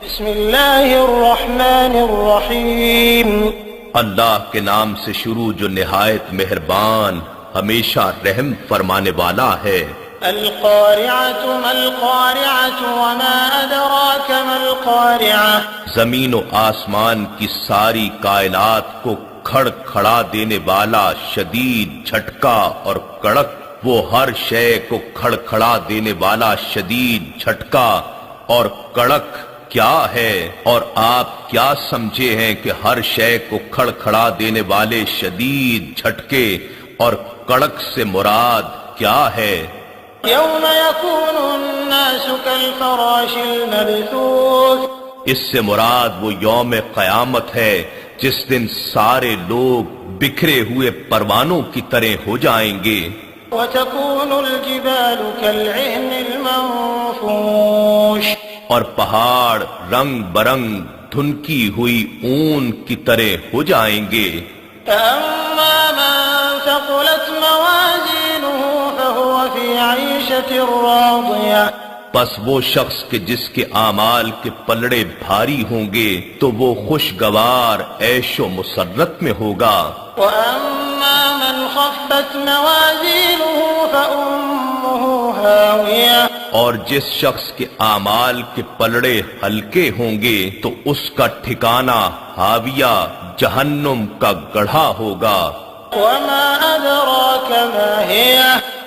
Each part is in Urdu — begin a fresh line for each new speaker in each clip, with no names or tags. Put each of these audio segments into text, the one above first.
بسم اللہ الرحمن الرحیم،
اللہ کے نام سے شروع جو نہایت مہربان ہمیشہ رحم فرمانے والا ہے۔
القارعۃ ما القارعۃ وما ادراک ما القارعۃ،
زمین و آسمان کی ساری کائنات کو کھڑ کھڑا دینے والا شدید جھٹکا اور کڑک، وہ ہر شے کو کھڑ کھڑا دینے والا شدید جھٹکا اور کڑک کیا ہے؟ اور آپ کیا سمجھے ہیں کہ ہر شے کو کھڑ کھڑا دینے والے شدید جھٹکے اور کڑک سے مراد کیا ہے؟
یوم یکون الناس کالفراش المبثوث،
اس سے مراد وہ یوم قیامت ہے جس دن سارے لوگ بکھرے ہوئے پروانوں کی طرح ہو جائیں گے۔
وتكون الجبال كالعهن المنفوش،
اور پہاڑ رنگ برنگ دھنکی ہوئی اون کی طرح ہو جائیں گے۔
فأما من ثقلت موازينه فهو في عيشة راضية،
پس وہ شخص کہ جس کے اعمال کے پلڑے بھاری ہوں گے تو وہ خوشگوار عیش و مسرت میں ہوگا۔
وأما من خفت موازينه فأمه هاوية،
اور جس شخص کے اعمال کے پلڑے ہلکے ہوں گے تو اس کا ٹھکانہ ہاویہ جہنم کا گڑھا ہوگا۔
وما أدراك ما هي،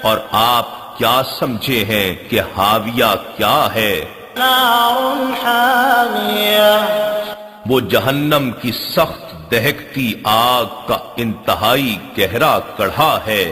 اور آپ کیا سمجھے ہیں کہ ہاویہ کیا ہے؟
نار حامية،
وہ جہنم کی سخت دہکتی آگ کا انتہائی گہرا گڑھا ہے۔